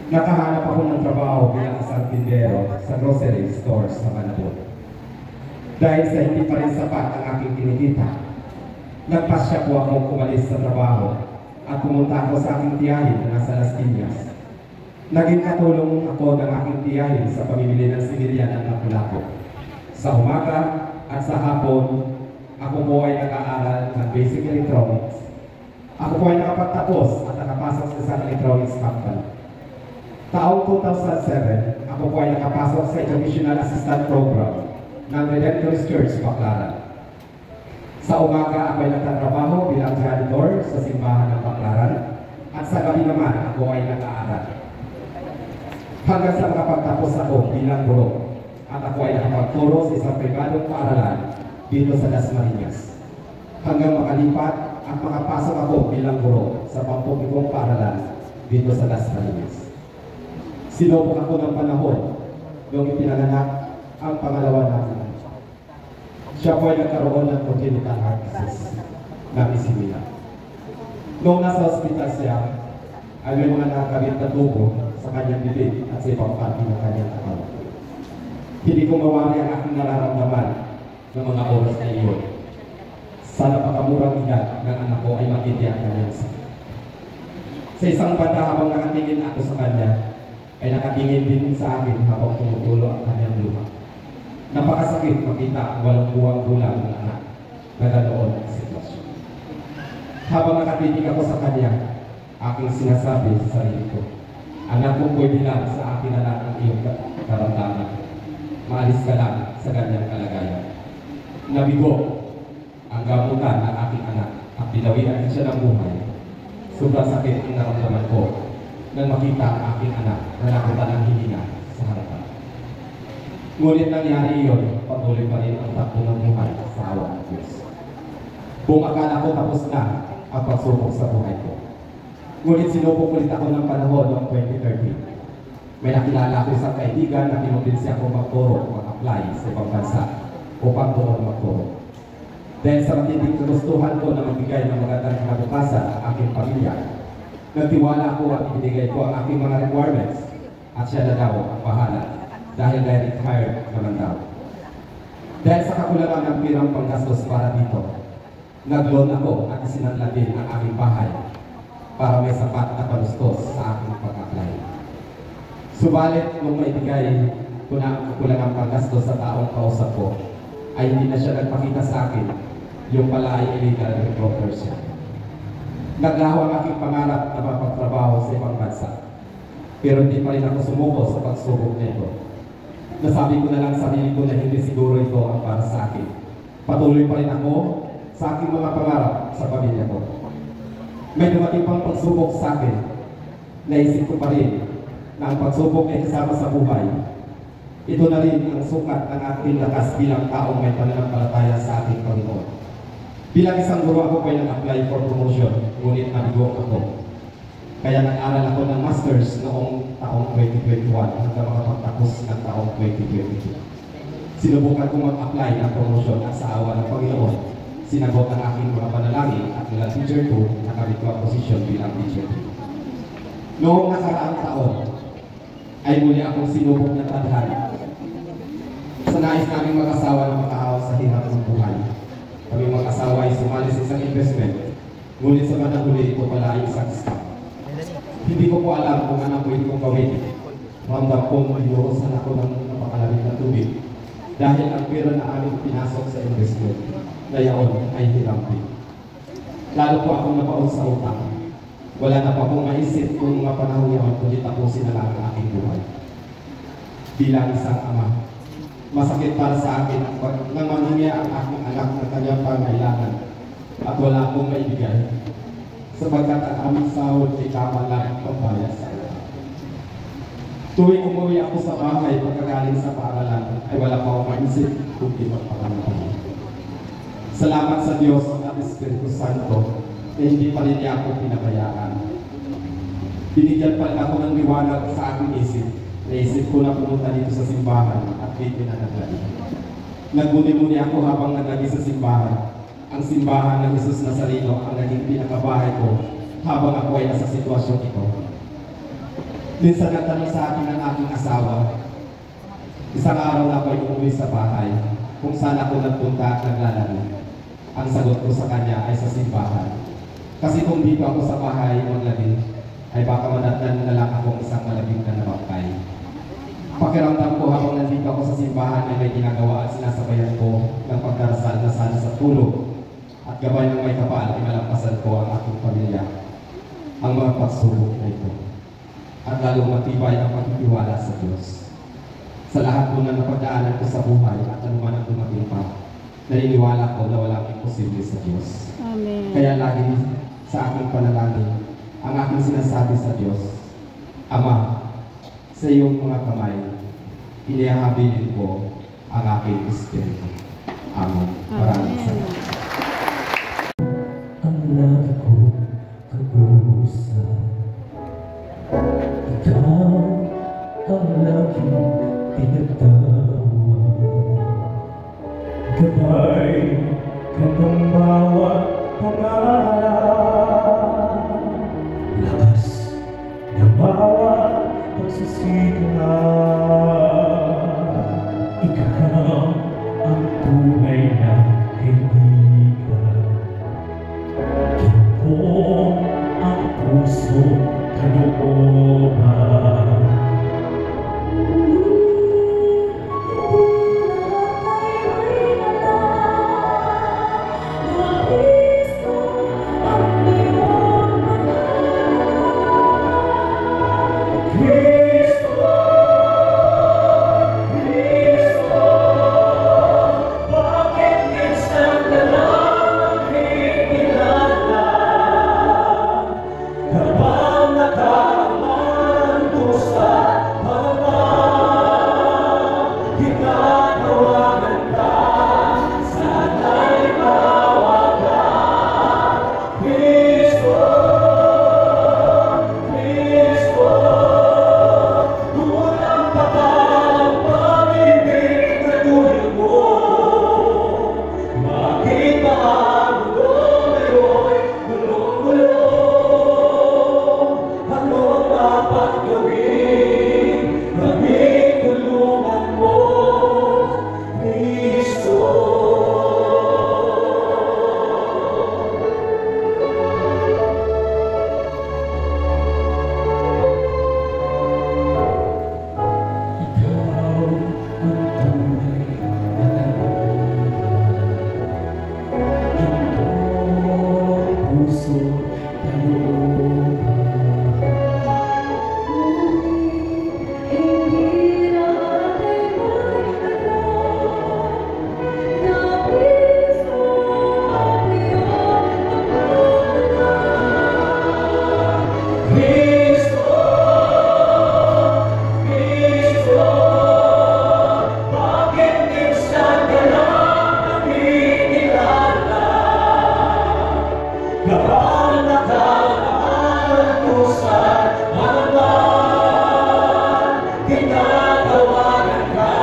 S6: Nakahanap ako ng trabaho bilang isang tindero sa grocery store sa Malabon. Dahil sa hindi pa rin sapat ang aking kinikita, nagpasya po akong umalis sa trabaho at pumunta ako sa aking tiyahin na nasa Las Piñas. Naging katulong ako ng aking tiyahin sa pamimili ng similyan at lapu-lapu. Sa umaga at sa hapon, ako po ay nag-aaral ng basic electronics. Ako po ay nakapagtapos at nakapasok sa isang electronics company. Taong 2007, ako po ay nakapasok sa Educational Assistant Program ng Redemptorist Church, Baclaran. Sa umaga, ako ay nagtatrabaho bilang janitor sa simbahan ng Baclaran at sa gabi naman, ako ay nag-aaral. Hanggang sa makapagtapos ako bilang guro at ako ay nakapagturo sa isang pribadong paaralan dito sa Las Marinas. Hanggang makalipat at makapasok ako bilang guro sa pampublikong paaralan dito sa Las Marinas. Sinubok ako ng panahon noong ipinanganak ang pangalawa natin. Siya po ay nagkaroon ng congenital heart disease na isimila. Noong nasa hospital siya, ay may mga nakakabit na tubo sa kanyang bibig at sa ibang parte ng kanyang katawan. Hindi ko mawari ang aking nararamdaman ng mga oras na iyon. Sa napakamurang edad ng anak ko ay matindi ang kanyang sakit. Sa isang banda habang nakatingin ako sa kanya, ay nakatingin din sa akin habang tumutulo ang kanyang luha. Napakasakit makita ang walang buwang gulang ng anak na ganoon ang sitwasyon. Habang nakatingin ako sa kanya, aking sinasabi sa sarili ko, anak ko, pwede lang sa akin na lang ang iyong karamdaman. Maalis ka lang sa ganyang kalagayan. Nabigo ang gamutan ng aking anak at pinawian siya ng buhay. Sobrang sakit ang naramdaman ko nang makita ang aking anak na nakutan ng hininga sa harapan. Ngunit nangyari iyon, patuloy pa rin ang takbo ng buhay sa awa ng Diyos. Buong akala ko tapos na ang pagsubok sa buhay ko. Ngunit sinubok ulit ako ng panahon noong 2013. May nakilala ako isang kaibigan na kinumbinsi ako magturo, mag-apply sa ibang bansa upang doon magturo. Dahil sa matinding kagustuhan ko na magbigay ng magandang kinabukasan ang aking pamilya, nagtiwala ko at ibinigay ko ang aking mga requirements at siya na daw ang bahala dahil direct hire naman daw. Dahil sa kakulangan ng pirang panggastos para dito, nag-loan ako at isinanla din ang aking bahay para may sapat na panustos sa aking pag-apply. Subalit, nung maibigay ko na ang kakulangang panggastos sa taong kausap ko, ay hindi na siya nagpakita sa akin, yung pala ay illegal recruiter siya. Naglaho ang aking pangarap na mapagtrabaho sa ibang bansa, pero hindi pa rin ako sumuko sa pagsubok nito. Nasabi ko na lang sa sarili ko na hindi siguro ito ang para sa akin. Patuloy pa rin ako sa aking mga pangarap sa pamilya ko. May dumating pang pagsubok sa akin, naisip ko pa rin na ang pagsubok ay kasama sa buhay. Ito na rin ang sukat ng aking lakas bilang taong may pananampalataya sa ating Panginoon. Bilang isang guro ako ay nag-apply for promotion, ngunit nabigo ako. Kaya nag-aral ako ng Masters noong taong 2021 hanggang makapagtapos ng taong 2022. Sinubukan kong mag-apply ng promotion at sa awa ng Panginoon, sinagot ang aking mga panalangin at mula Teacher 2, nakamit ko ang posisyon bilang Teacher 3. Noong nakaraang taon, ay muli akong sinubok na tadhana. Sa nais naming mag-asawa na makahawa sa hirap ng buhay. Kami mag-asawa ay sumali sa isang investment, ngunit sa bandang huli ito pala ay isang scam. Hindi ko po alam kung anong pwede kong gawin. Ramdam kong inuusan ako ng napakalamig na tubig dahil ang pera na aming pinasok sa investment na yaon ay hirampin. Lalo po akong napaon sa utang. Wala na pa akong maisip kung mga panahon yaon kundi tapusin na lang ang aking buhay. Bilang isang ama, masakit para sa akin nang manghingi ang aking anak ng kanyang pangailangan at wala akong maibigay sapagkat ang aming sahod ay tama lang ang pambayad sa akin. Tuwing umuwi ako sa bahay pagkagaling sa paaralan ay wala pa akong maisip kundi magpakamatay. Salamat sa Diyos at Espiritu Santo na hindi pa rin niya ako pinabayaan. Binigyan pa rin ako ng liwanag sa aking isip. Naisip ko na pumunta dito sa simbahan at dito na naglali. Nagmuni-muni ako habang naglagi sa simbahan. Ang simbahan ng Jesus Nazareno ang naging pinakabahay ko habang ako ay nasa sitwasyon ito. Minsan nagtanong sa akin ng aking asawa, isang araw na ako'y umuwi sa bahay kung saan ako nagpunta at naglalaro. Ang sagot ko sa kanya ay sa simbahan. Kasi kung dito ako sa bahay maglabing, ay baka manatnan na lang akong isang malabing na nabangkay. Pakiramdam ko habang nandito ako sa simbahan ay may ginagawa at sinasabayan ko ng pagdarasal na sana sa tulog at gabay ng may kapal ay malampasan ko ang aking pamilya. Ang mga pagsubok na ito. At lalong matibay ang pagtitiwala sa Diyos. Sa lahat po na napagdaanan ko sa buhay at anuman ang dumating pa, naniniwala ko na walang imposible sa Diyos.
S7: Amen.
S6: Kaya lagi sa aking panalangin, ang aking sinasabi sa Diyos, Ama, sa iyong mga kamay, inihahabilin ko ang aking espiritu. Amen. Maraming salamat.
S8: Ang lagi ko kausap, ikaw ang laging pinagtawag. Gabay ka ng bawat pangarap, lakas ng bawat pagsisigaw. tinatawagan ka, sana'y mawagan. Kristo, Kristo, unang papalang pag-ibig na tulad mo. Bakit ba ang mundo ngayon'y gulong-gulo? Ano dapat gawin? Bakit tulungan mo, Kristo? Ikaw ang tunay na kalooban, puso kalooban.
S3: Hindi natin maitagal na Kristo ang iyong pangalan.
S8: Kristo, Kristo, bakit minsan ka lang nakikilala? Kapag nakalaan ko sa mga man, tinatawagan ka,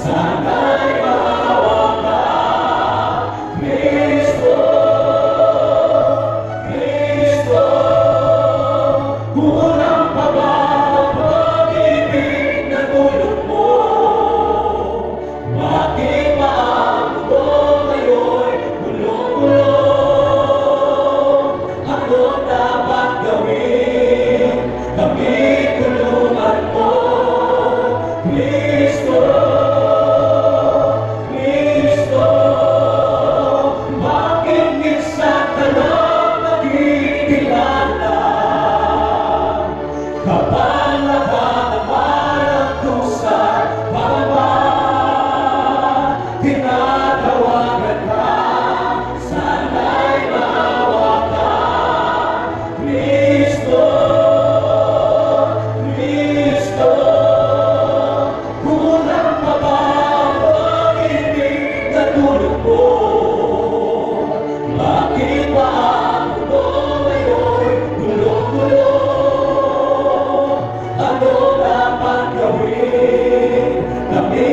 S8: sana'y mawagan. Kristo, Kristo, unang pabalang pag-ibig na tulad mo. Bakit ba ang mundo ngayon'y gulong-gulo? Ano dapat gawin? Kami tulungan mo, Kristo, Kristo. Bakit minsan ka lang nakikilala? Kapag nakatamaan ang kusay, bababa, tinatawagan ka, sana'y mawagan. Kristo, Kristo, unang pabalang pag-ibig na tulad mo. Bakit ba ang mundo ngayon'y gulong-gulo? Ano dapat gawin? Kami